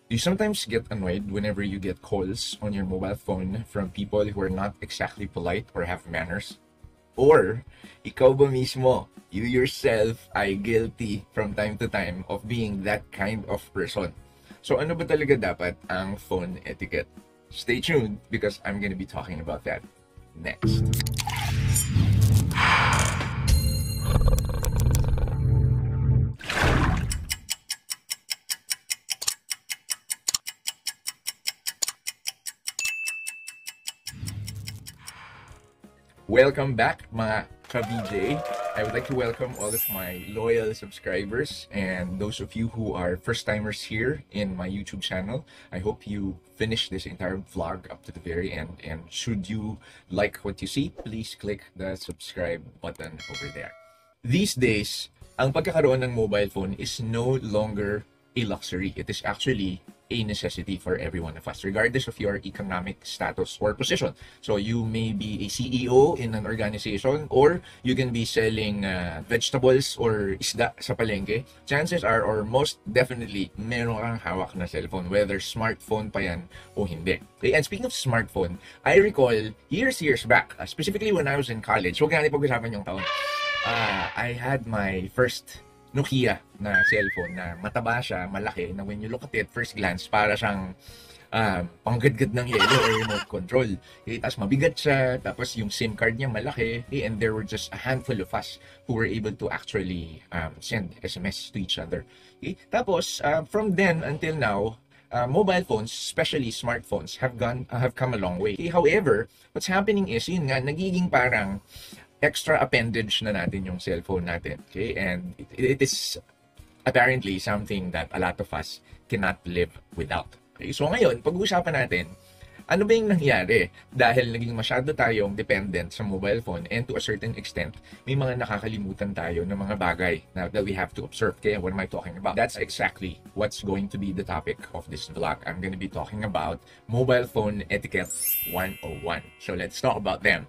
You sometimes get annoyed whenever you get calls on your mobile phone from people who are not exactly polite or have manners. Or, ikaw ba mismo, you yourself ay guilty from time to time of being that kind of person. So ano ba talaga dapat ang phone etiquette? Stay tuned because I'm gonna be talking about that next. Welcome back, mga ka-VJ. I would like to welcome all of my loyal subscribers and those of you who are first-timers here in my YouTube channel. I hope you finish this entire vlog up to the very end. And should you like what you see, please click the subscribe button over there. These days, ang pagkakaroon ng mobile phone is no longer a luxury. It is actually a necessity for every one of us, regardless of your economic status or position. So you may be a CEO in an organization, or you can be selling vegetables or isda sa palengke. Chances are, or most definitely, meron kang hawak na cellphone, whether smartphone pa yan o hindi. Okay? And speaking of smartphone, I recall years back, specifically when I was in college, huwag natin pag-usapan yung taon, I had my first Nokia na cellphone na mataba siya, malaki, na when you look at it first glance, para siyang panggadgad ng yelo or remote control. Okay? Tapos mabigat siya, tapos yung SIM card niya malaki, okay? And there were just a handful of us who were able to actually send SMS to each other. Okay? Tapos, from then until now, mobile phones, especially smartphones, have come a long way. Okay? However, what's happening is, yun nga, nagiging parang extra appendage na natin yung cellphone natin. Okay? And it is apparently something that a lot of us cannot live without. Okay? So ngayon, pag-uusapan natin, ano ba yung nangyari dahil naging masyado tayong dependent sa mobile phone, and to a certain extent, may mga nakakalimutan tayo ng mga bagay that we have to observe. Kaya what am I talking about? That's exactly what's going to be the topic of this vlog. I'm going to be talking about mobile phone etiquette 101. So let's talk about them.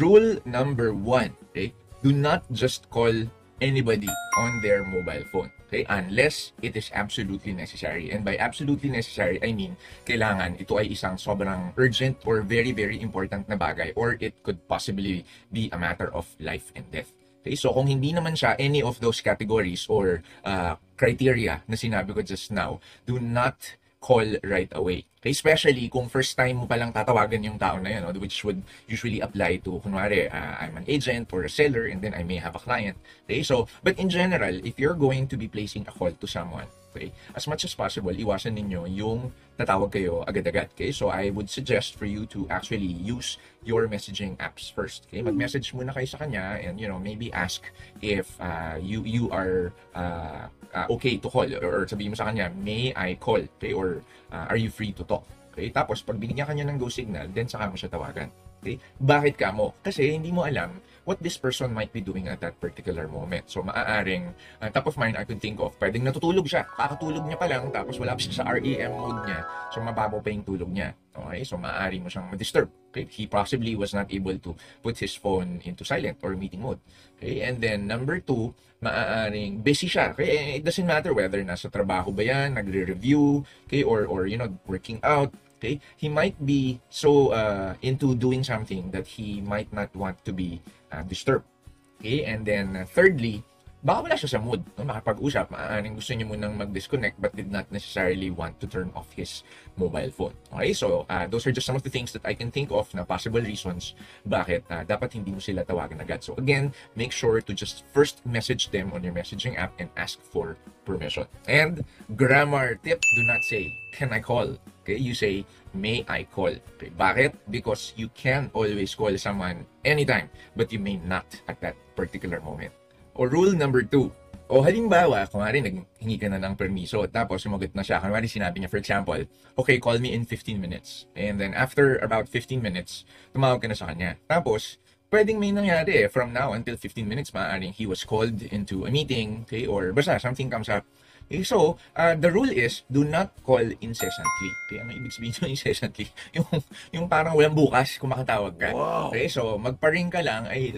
Rule number 1, okay? Do not just call anybody on their mobile phone, okay? Unless it is absolutely necessary. And by absolutely necessary, I mean, kailangan ito ay isang sobrang urgent or very important na bagay, or it could possibly be a matter of life and death. Okay? So kung hindi naman siya any of those categories or criteria na sinabi ko just now, do not call right away. Okay? Especially kung first time mo palang tatawagan yung tao na yun, which would usually apply to, kunwari, I'm an agent or a seller, and then I may have a client. Okay? So, but in general, if you're going to be placing a call to someone, okay, as much as possible, iwasan ninyo yung tatawag kayo agad-agad. Okay? So I would suggest for you to actually use your messaging apps first. Okay? Mag-message muna kayo sa kanya, and maybe ask if you are okay to call, or sabihin mo sa kanya, may I call? Okay? Or are you free to talk? Okay? Tapos pag binigyan kanya ng go signal, then saka mo siya tawagan. Okay? Bakit ka mo? Kasi hindi mo alam what this person might be doing at that particular moment. So maaaring, top of mind I could think of, pwedeng natutulog siya, kakatulog niya pa lang, tapos wala pa siya sa REM mode niya, so mababaw pa yung tulog niya. Okay? So maaari mo siyang ma-disturb. Okay? He possibly was not able to put his phone into silent or meeting mode. Okay? And then number 2, maaaring busy siya. Okay? It doesn't matter whether nasa trabaho ba yan, nagre-review, okay, or working out. Okay? He might be so into doing something that he might not want to be disturbed. Okay? And then thirdly, baka wala siya sa mood, makapag-usap, maaaring gusto niya munang mag-disconnect but did not necessarily want to turn off his mobile phone. Okay? So those are just some of the things that I can think of na possible reasons bakit dapat hindi mo sila tawagan agad. So again, make sure to just first message them on your messaging app and ask for permission. And grammar tip, do not say, can I call? Okay? You say, may I call? Okay? Bakit? Because you can always call someone anytime, but you may not at that particular moment. O rule number 2, o halimbawa, kung naghingi ka na ng permiso, tapos sumagot na siya, kunwari sinabi niya, for example, okay, call me in 15 minutes. And then after about 15 minutes, tumawag ka na sa kanya. Tapos, pwedeng may nangyari from now until 15 minutes, maaaring he was called into a meeting, okay, or basta something comes up. Okay, so, the rule is, do not call incessantly. Okay, ano ibig sabihin ng incessantly? Yung parang walang bukas kung makatawag ka. Wow. Okay, so, magpa-ring ka lang, ay,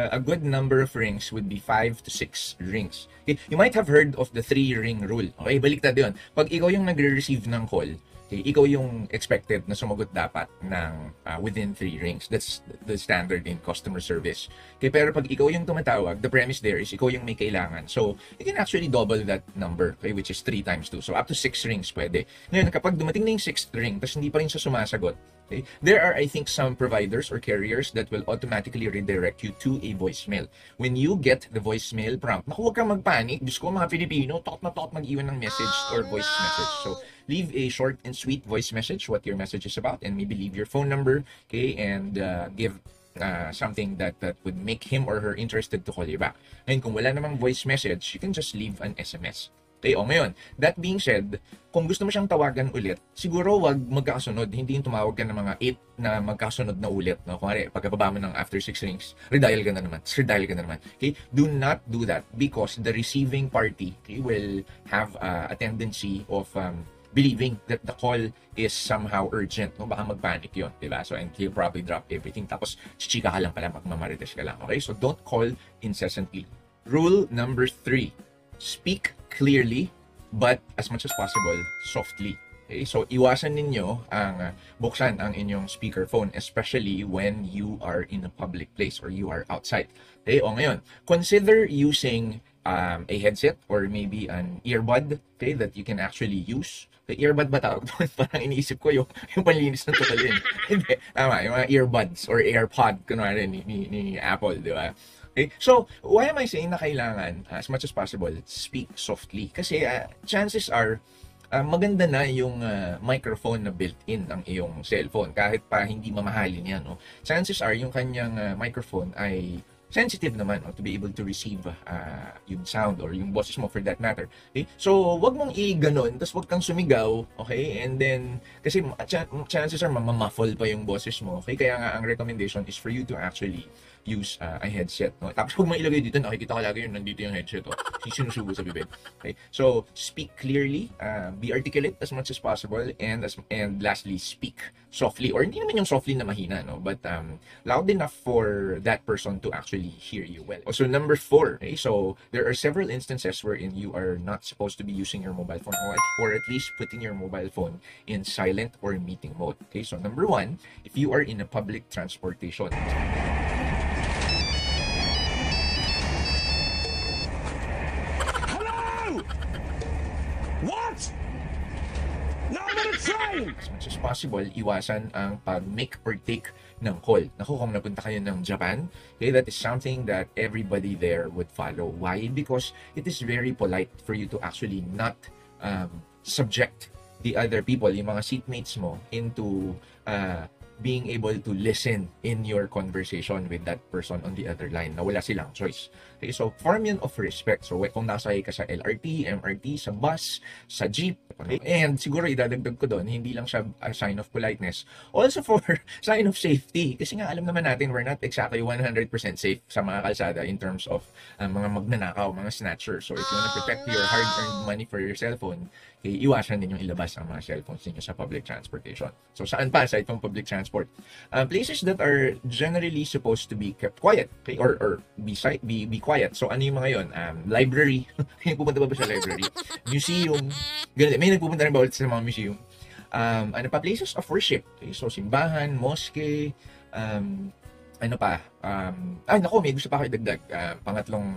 a good number of rings would be 5 to 6 rings. Okay, you might have heard of the 3-ring rule. Okay, baliktad yun. Pag ikaw yung nagre-receive ng call, okay, ikaw yung expected na sumagot dapat ng within 3 rings. That's the standard in customer service. Okay, pero pag ikaw yung tumatawag, the premise there is ikaw yung may kailangan. So, you can actually double that number, okay, which is 3 times 2. So, up to 6 rings pwede. Ngayon, kapag dumating na yung 6th ring, tapos hindi pa rin siya sumasagot, okay, there are, I think, some providers or carriers that will automatically redirect you to a voicemail. When you get the voicemail prompt, naku, huwag kang magpanik. Diyos ko, mga Pilipino, tot mag-iwan ng message or voice message. So, leave a short and sweet voice message, what your message is about, and maybe leave your phone number, okay, and give something that would make him or her interested to call you back. Ngayon, kung wala namang voice message, you can just leave an SMS. Okay, o ngayon, that being said, kung gusto mo siyang tawagan ulit, siguro wag magkakasunod. Hindi yung tumawag ka ng mga 8 na magkasunod na ulit. No? Kung pagkababa mo ng after 6 rings, redial ka na naman. Redial ka na naman. Okay? Do not do that because the receiving party, okay, will have a tendency of believing that the call is somehow urgent. No? Baka magpanic yun, diba? So, and he'll probably drop everything. Tapos, chichika ka lang pala, magmamarites ka lang. Okay? So, don't call incessantly. Rule number 3. Speak clearly, but as much as possible, softly. Okay? So, iwasan ninyo ang buksan ang inyong speakerphone, especially when you are in a public place or you are outside. Okay? O ngayon, consider using a headset or maybe an earbud, okay, that you can actually use. The earbud ba tawag doon? Parang iniisip ko yung panlinis ng tutalin. Hindi, tama, yung mga earbuds or AirPod, kunwari ni Apple, di ba? Okay, so why am I saying na kailangan, as much as possible, speak softly? Kasi chances are, maganda na yung microphone na built-in ng iyong cellphone, kahit pa hindi mamahalin yan. No? Chances are, yung kanyang microphone ay sensitive naman to be able to receive yung sound or yung boses mo for that matter. Okay? So, wag mong i-ganon, tapos wag kang sumigaw, okay? And then, kasi chances are mamamuffle pa yung boses mo, okay? Kaya nga, ang recommendation is for you to actually use a headset. No? Tapos huwag mo ilagay dito, nakikita ko lagi yun, nandito yung headset. Oh. Sinusubo sa bibig. Okay? So, speak clearly, be articulate as much as possible, and lastly, speak softly. Or hindi naman yung softly na mahina, no? But loud enough for that person to actually hear you well. So, number 4. Okay? So, there are several instances wherein you are not supposed to be using your mobile phone or at least putting your mobile phone in silent or meeting mode. Okay? So, number 1, if you are in a public transportation. What? No, I'm on a train! As much as possible, iwasan ang pag-make or take ng call. Naku, kung napunta kayo ng Japan, okay, that is something that everybody there would follow. Why? Because it is very polite for you to actually not subject the other people, yung mga seatmates mo, into being able to listen in your conversation with that person on the other line na wala silang choice. Okay, so form yun of respect. So kung nasakay ka sa LRT, MRT, sa bus, sa jeep, okay? And siguro idadagdag ko doon, hindi lang siya a sign of politeness, also for sign of safety. Kasi nga alam naman natin, we're not exactly 100% safe sa mga kalsada in terms of mga magnanakaw, mga snatchers. So if you want to protect your hard-earned money for your cellphone, okay, iwasan din yung ilabas ang mga cellphones ninyo sa public transportation. So saan pa aside from public transport? Places that are generally supposed to be kept quiet, okay, or be quiet. So ano yung mga yon? Library. Pupunta ba sa library? Museum. Ganun. May nagpupunta rin ba ulit sa mga museum? Ano pa? Places of worship. Okay? So simbahan, mosque, ano pa? Nako, may gusto pa ako idagdag. Pangatlong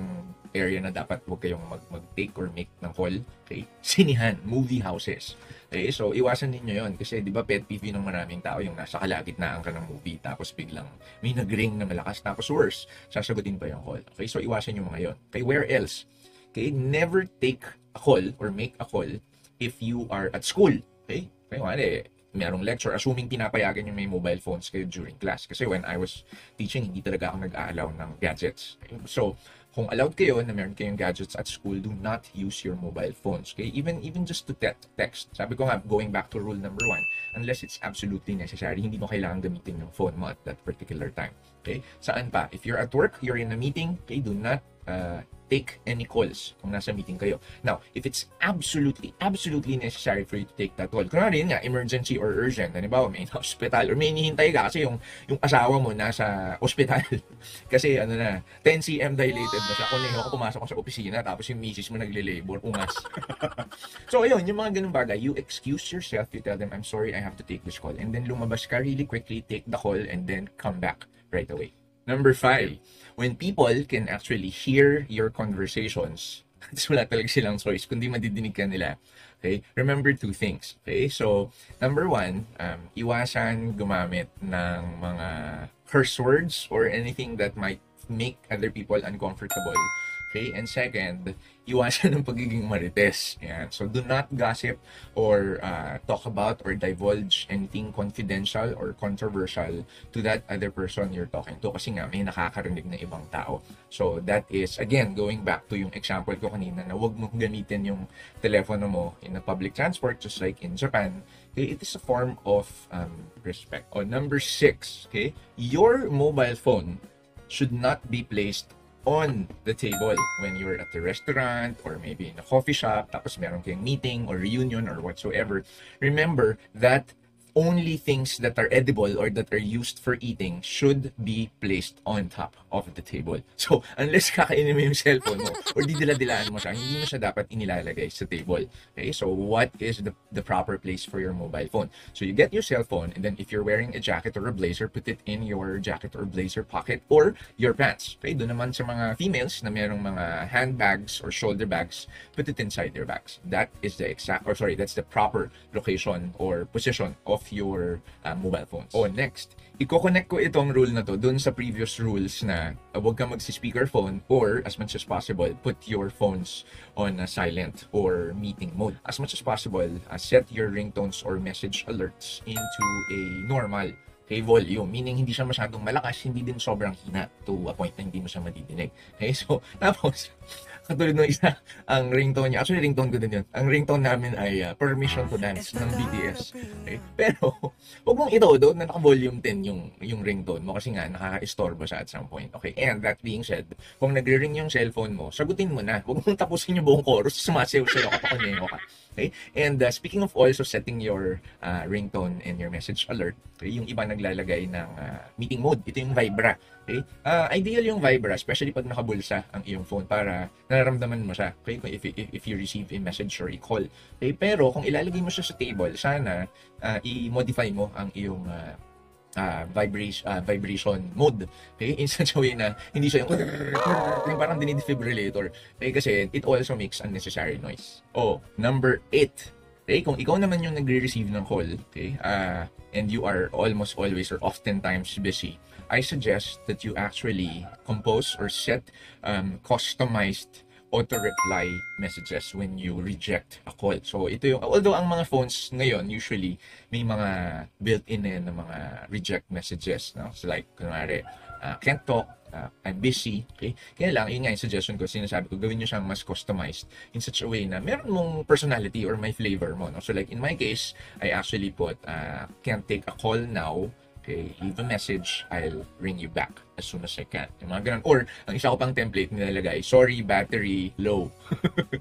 area na dapat huwag kayong mag-take or make ng call. Okay? Sinihan, movie houses. Okay? So, iwasan ninyo yon kasi di ba pet peeve ng maraming tao yung nasa kalagitnaan ka ng movie tapos biglang may nag-ring na malakas tapos worse, sasagutin pa yung call. Okay? So, iwasan yung mga yon. Okay? Where else? Okay? Never take a call or make a call if you are at school. Okay? Okay, merong lecture, assuming pinapayagan yung may mobile phones kayo during class. Kasi when I was teaching, hindi talaga ako nag-aalaw ng gadgets. Okay? So, kung allowed kayo na meron kayong gadgets at school, do not use your mobile phones. Okay? Even just to text. Sabi ko nga, going back to rule number 1, unless it's absolutely necessary, hindi mo kailangan gamitin yung phone mo at that particular time. Okay? Saan pa? If you're at work, you're in a meeting, okay, do not take any calls kung nasa meeting kayo. Now, if it's absolutely necessary for you to take that call, kunwari yun nga, emergency or urgent, halimbawa may hospital or may hinihintay ka kasi yung asawa mo nasa ospital kasi 10 cm dilated na siya, kunin ako pumasok ko sa opisina tapos yung misis mo nagle-labor, ungas. So ayun, yung mga ganung bagay, you excuse yourself, you tell them, I'm sorry, I have to take this call, and then lumabas ka really quickly, take the call, and then come back right away. Number 5, when people can actually hear your conversations, wala talaga silang choice kundi madidinig ka nila. Okay? Remember 2 things. Okay? So, number 1, iwasan gumamit ng mga curse words or anything that might make other people uncomfortable. Okay? And second, iwasan ng pagiging marites. Yan. So, do not gossip or talk about or divulge anything confidential or controversial to that other person you're talking to kasi nga may nakakarinig na ibang tao. So, that is, again, going back to yung example ko kanina na huwag mong gamitin yung telepono mo in a public transport just like in Japan. Okay? It is a form of respect. Number 6, okay? Your mobile phone should not be placed on the table when you're at the restaurant or maybe in a coffee shop tapos meron kayong meeting or reunion or whatsoever. Remember that only things that are edible or that are used for eating should be placed on top of the table. So, unless kakainin mo yung cellphone mo or didila-dilaan mo siya, hindi mo siya dapat inilalagay sa table. Okay? So, what is the proper place for your mobile phone? So, you get your cell phone, and then if you're wearing a jacket or a blazer, put it in your jacket or blazer pocket or your pants. Okay? Doon naman sa mga females na mayroong mga handbags or shoulder bags, put it inside their bags. That is that's the proper location or position of your mobile phones. Next, i-connect ko itong rule na to dun sa previous rules na huwag ka magsi-speakerphone or as much as possible, put your phones on silent or meeting mode. As much as possible, set your ringtones or message alerts into a normal volume, meaning hindi siya masyadong malakas, hindi din sobrang hina to a point na hindi mo siya madidinig. Okay, so tapos katulad ng isa, ang ringtone niya, actually ringtone ko din yun, ang ringtone namin ay Permission to Dance ng BTS. Okay? Pero huwag mong ito na naka-volume 10 yung ringtone mo kasi nga nakaka-istorbo siya at some point. Okay, and that being said, kung nagre-ring yung cellphone mo, sagutin mo na, huwag mong tapusin yung buong chorus, sumasayaw sa'yo kapakunyeho ka. Okay? And speaking of also setting your ringtone and your message alert, okay, yung iba naglalagay ng meeting mode. Ito yung Vibra. Okay? Ideal yung Vibra, especially pag nakabulsa ang iyong phone para nararamdaman mo siya. Okay? If you receive a message or a call. Okay? Pero kung ilalagay mo siya sa table, sana i-modify mo ang iyong vibration mode. Okay? In such a way na hindi siya yung parang dinidefibrillator. Okay? Kasi it also makes unnecessary noise. Number 8. Okay? Kung ikaw naman yung nagre-receive ng call, okay? And you are almost always or oftentimes busy, I suggest that you actually compose or set customized auto-reply messages when you reject a call. So, ito yung, although ang mga phones ngayon, usually, may mga built-in na mga reject messages. No? So, like, kunwari, can't talk, I'm busy. Okay? Kaya lang, yun nga yung suggestion ko, sinasabi ko, gawin nyo siyang mas customized in such a way na meron mong personality or may flavor mo. No? So, like, in my case, I actually put, can't take a call now. Okay, leave a message, I'll ring you back as soon as I can. Yung mga ganun. Or, ang isa ko pang template nilalagay, sorry, battery low.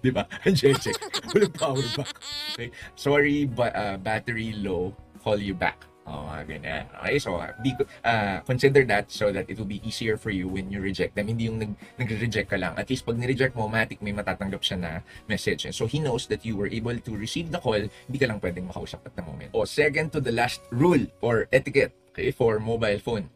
Diba? Check. Walang power back. Okay, sorry, battery low, call you back. Ganyan. Okay, so consider that so that it will be easier for you when you reject them. Hindi yung nag-reject ka lang. At least pag ni-reject mo, matik may matatanggap siya na message. And so he knows that you were able to receive the call, hindi ka lang pwedeng makausap at the moment. Second to the last rule or etiquette, okay, for mobile phone.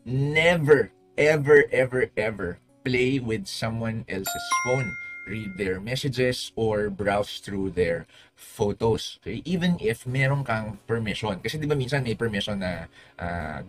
Never, ever play with someone else's phone. Read their messages or browse through their photos. Okay? Even if meron kang permission. Kasi di ba minsan may permission na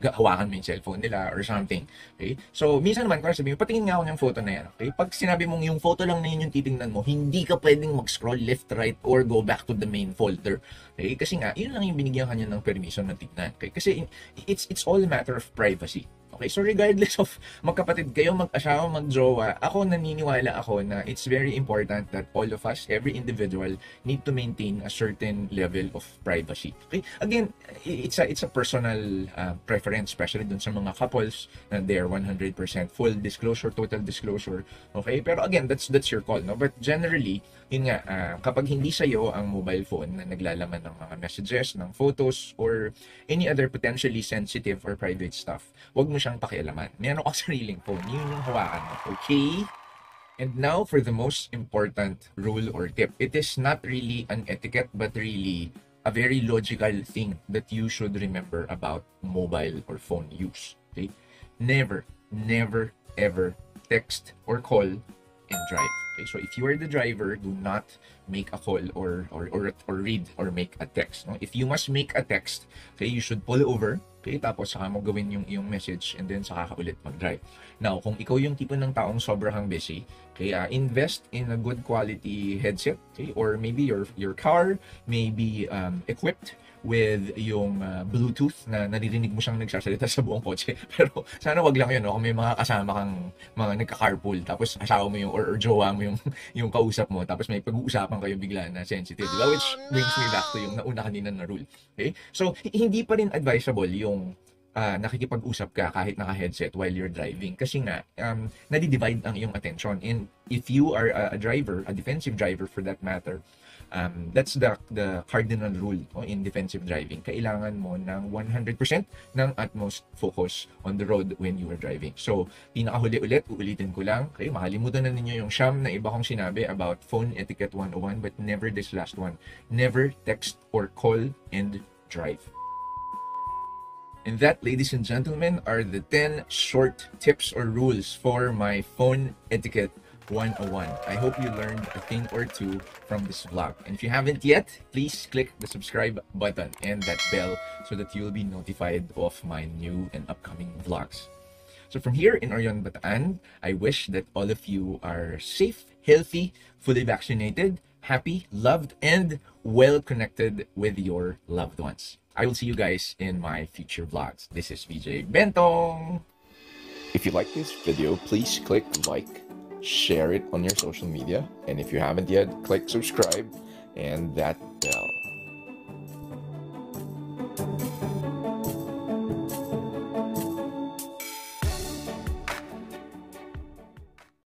hawakan mo yung cellphone nila or something. Okay? So, minsan naman, kung sabihin mo, patingin nga ako ng photo na yan. Okay? Pag sinabi mong yung photo lang na yun yung titingnan mo, hindi ka pwedeng mag-scroll left, right, or go back to the main folder. Okay? Kasi nga, yun lang yung binigyan kanya ng permission na tignan. Okay? Kasi it's all a matter of privacy. Okay, so regardless of magkapatid kayo, mag-asawa, mag-jowa, ako naniniwala ako na it's very important that all of us, every individual, need to maintain a certain level of privacy. Okay, again, it's a personal preference, especially dun sa mga couples na they're 100% full disclosure, total disclosure. Okay, pero again, that's your call, no? But generally, yun nga, kapag hindi sa'yo ang mobile phone na naglalaman ng mga messages, ng photos, or any other potentially sensitive or private stuff, wag mo siyang pakialaman. Meron kang sariling phone, yun yung hawakan mo. Okay? And now for the most important rule or tip. It is not really an etiquette, but really a very logical thing that you should remember about mobile or phone use. Okay? Never, ever text or call and drive. Okay, so if you are the driver, do not make a call or read or make a text. No? If you must make a text, okay, you should pull over. Okay, tapos saka mo gawin yung message and then saka ka ulit mag-drive. Now, kung ikaw yung tipo ng taong sobrang busy, okay, invest in a good quality headset, okay, or maybe your car may be equipped with yung Bluetooth na naririnig mo siyang nagsasalita sa buong kotse. Pero sana wag lang yun, no? Kung may mga kasama kang mga nagka-carpool, tapos asawa mo yung or jowa mo yung kausap mo, tapos may pag-uusapan kayo bigla na sensitive, diba? Which brings me back to yung nauna kanina na rule. Okay? So, hindi pa rin advisable yung nakikipag-usap ka kahit naka-headset while you're driving. Kasi nga, nadi-divide ang iyong attention. And if you are a driver, a defensive driver for that matter, that's the cardinal rule in defensive driving. Kailangan mo ng 100% ng utmost focus on the road when you are driving. So, pinakahuli ulit, uulitin ko lang, okay, makalimutan na ninyo yung siyam na iba kong sinabi about phone etiquette 101, but never this last one. Never text or call and drive. And that, ladies and gentlemen, are the 10 short tips or rules for my phone etiquette 101. I hope you learned a thing or two from this vlog. And if you haven't yet, please click the subscribe button and that bell so that you'll be notified of my new and upcoming vlogs. So from here in 𝗟𝗏𝗿𝗲, I wish that all of you are safe, healthy, fully vaccinated, happy, loved, and well connected with your loved ones. I will see you guys in my future vlogs. This is VJ Bentong. If you like this video, please click like, share it on your social media, and if you haven't yet, click subscribe and that bell.